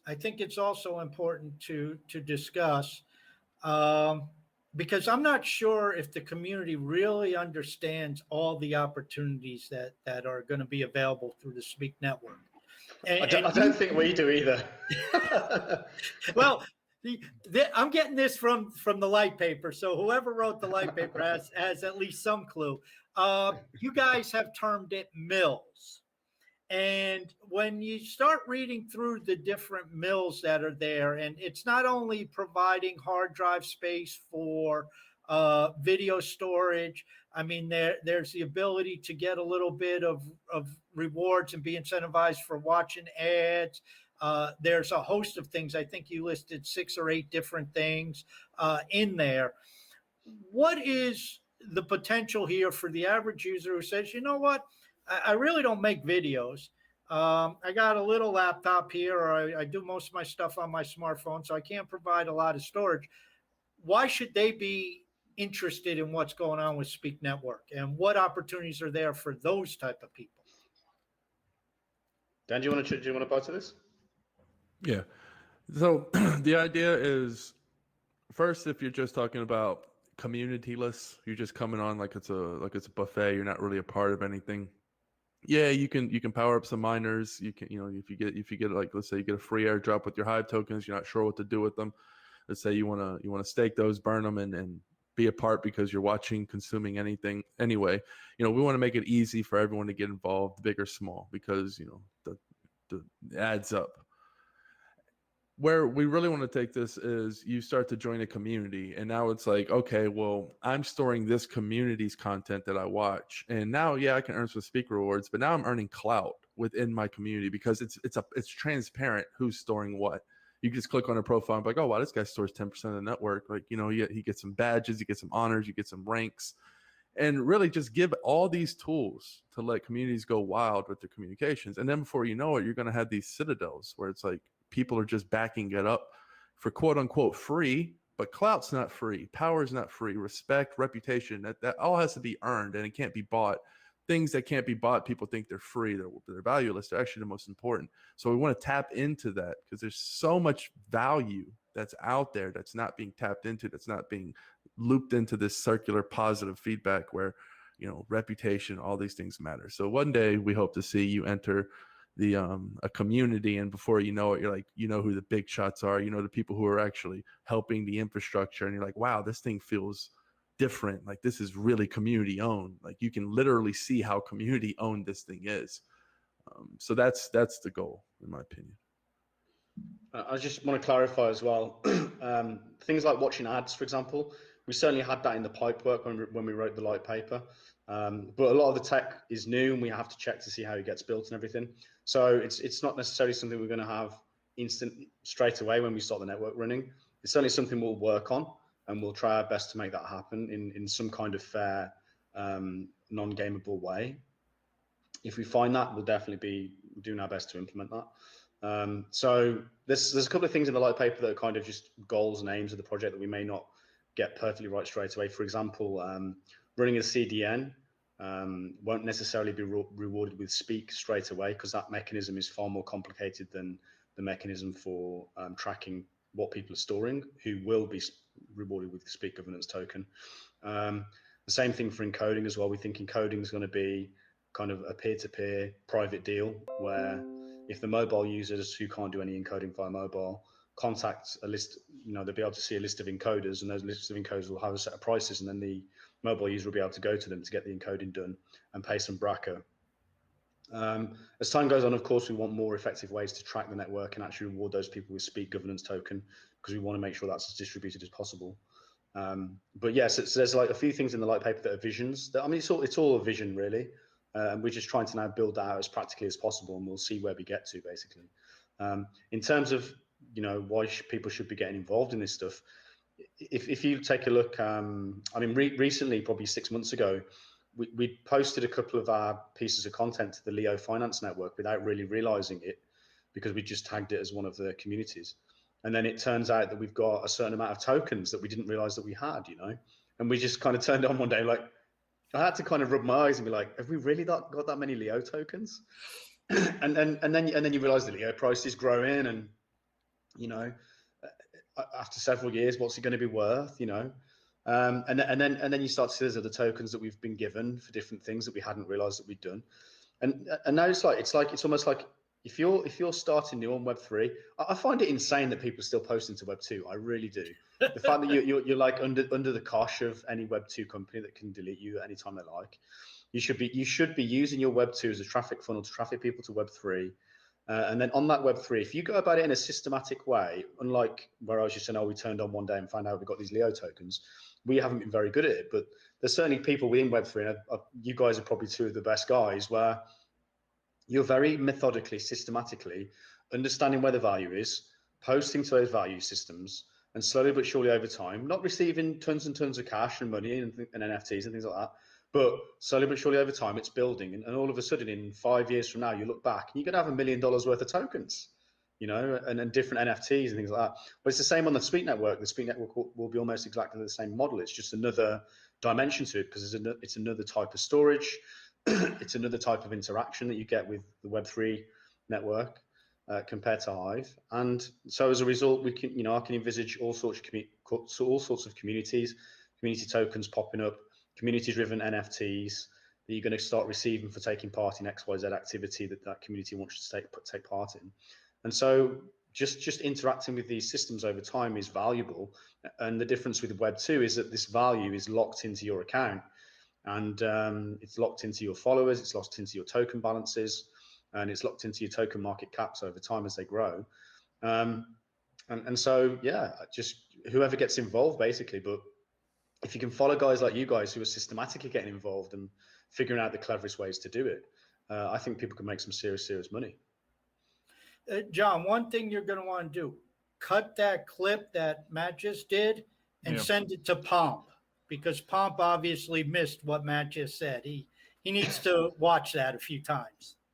I think it's also important to discuss, um, because I'm not sure if the community really understands all the opportunities that are going to be available through the Speak Network. I don't think we do either. Well, I'm getting this from the light paper, so whoever wrote the light paper has at least some clue. You guys have termed it mills. And when you start reading through the different mills that are there, and it's not only providing hard drive space for video storage. I mean, there's the ability to get a little bit of rewards and be incentivized for watching ads. There's a host of things. I think you listed 6 or 8 different things in there. What is the potential here for the average user who says, you know what? I really don't make videos. I got a little laptop here, or I do most of my stuff on my smartphone, so I can't provide a lot of storage. Why should they be interested in what's going on with Speak Network, and what opportunities are there for those type of people? Dan, do you want to buy to this? Yeah. So the idea is, first, if you're just talking about communityless, you're just coming on like it's a buffet. You're not really a part of anything. Yeah, you can power up some miners. You can, if you get like, let's say you get a free airdrop with your Hive tokens, you're not sure what to do with them. Let's say you want to stake those, burn them, and be a part because you're watching, consuming anything anyway. We want to make it easy for everyone to get involved, big or small, because the adds up. Where we really want to take this is you start to join a community, and now it's like, okay, well, I'm storing this community's content that I watch, and now, yeah, I can earn some Speak rewards, but now I'm earning clout within my community because it's transparent who's storing what. You just click on a profile and be like, oh, wow, this guy stores 10% of the network. Like, he gets some badges, you get some honors, you get some ranks, and really just give all these tools to let communities go wild with their communications. And then before you know it, you're going to have these citadels where it's like, people are just backing it up for quote unquote free, but clout's not free. Power is not free. Respect, reputation, that all has to be earned, and it can't be bought. Things that can't be bought, people think they're free. They're valueless. They're actually the most important. So we want to tap into that because there's so much value that's out there that's not being tapped into, that's not being looped into this circular positive feedback where, reputation, all these things matter. So one day we hope to see you enter a community, and before you know it, you're like, who the big shots are, the people who are actually helping the infrastructure, and you're like, wow, this thing feels different. Like, this is really community owned. Like, you can literally see how community owned this thing is. So that's the goal, in my opinion. I just want to clarify as well. Things like watching ads, for example, we certainly had that in the pipework when we wrote the light paper. But a lot of the tech is new, and we have to check to see how it gets built and everything. So it's not necessarily something we're going to have instant straight away when we start the network running. It's certainly something we'll work on, and we'll try our best to make that happen in some kind of fair, non-gameable way. If we find that, we'll definitely be doing our best to implement that. So there's a couple of things in the light paper that are kind of just goals and aims of the project that we may not get perfectly right straight away. For example, running a CDN won't necessarily be rewarded with Speak straight away, because that mechanism is far more complicated than the mechanism for tracking what people are storing, who will be rewarded with the Speak governance token. The same thing for encoding as well. We think encoding is going to be kind of a peer-to-peer private deal where if the mobile users who can't do any encoding via mobile contact a list, they'll be able to see a list of encoders, and those lists of encoders will have a set of prices, and then the mobile user will be able to go to them to get the encoding done and pay some bracket. As time goes on, of course, we want more effective ways to track the network and actually reward those people with Speak governance token, because we want to make sure that's as distributed as possible. But yes, so there's like a few things in the light paper that are visions. It's all a vision, really. And we're just trying to now build that out as practically as possible, and we'll see where we get to, basically. In terms of why people should be getting involved in this stuff, if you take a look, recently, probably 6 months ago, we posted a couple of our pieces of content to the Leo Finance Network without really realizing it, because we just tagged it as one of the communities. And then it turns out that we've got a certain amount of tokens that we didn't realize that we had, and we just kind of turned on one day, like, I had to kind of rub my eyes and be like, have we really got that many Leo tokens? and then you realize the Leo price is growing, and you know, after several years, what's it going to be worth, you know? And then you start to see there's other tokens that we've been given for different things that we hadn't realized that we'd done. And now it's almost like if you're starting new on Web3, I find it insane that people still post into Web2. I really do. The fact that you're like under the cosh of any Web2 company that can delete you anytime they like. You should be using your Web2 as a traffic funnel to traffic people to Web3. And then on that Web3, if you go about it in a systematic way, unlike where I was just saying, oh, we turned on one day and found out we got these Leo tokens, we haven't been very good at it. But there's certainly people within Web3, and you guys are probably two of the best guys, where you're very methodically, systematically understanding where the value is, posting to those value systems, and slowly but surely over time, not receiving tons and tons of cash and money and NFTs and things like that, but slowly but surely over time, it's building. And all of a sudden, in 5 years from now, you look back and you're going to have $1 million worth of tokens, you know, and different NFTs and things like that. But it's the same on the Spknetwork. The Spknetwork will be almost exactly the same model. It's just another dimension to it because it's another type of storage. It's another type of interaction that you get with the Web3 network compared to Hive. And so as a result, we can, you know, I can envisage all sorts of communities, community tokens popping up, community-driven NFTs that you're going to start receiving for taking part in XYZ activity that community wants to take part in. And so just interacting with these systems over time is valuable. And the difference with Web2 is that this value is locked into your account. And it's locked into your followers, it's locked into your token balances, and it's locked into your token market caps over time as they grow. And so, yeah, just whoever gets involved, basically. But if you can follow guys like you guys who are systematically getting involved and figuring out the cleverest ways to do it, I think people can make some serious money. John, one thing you're going to want to do, cut that clip that Matt just did and send it to Pomp, because Pomp obviously missed what Matt just said. He needs to watch that a few times.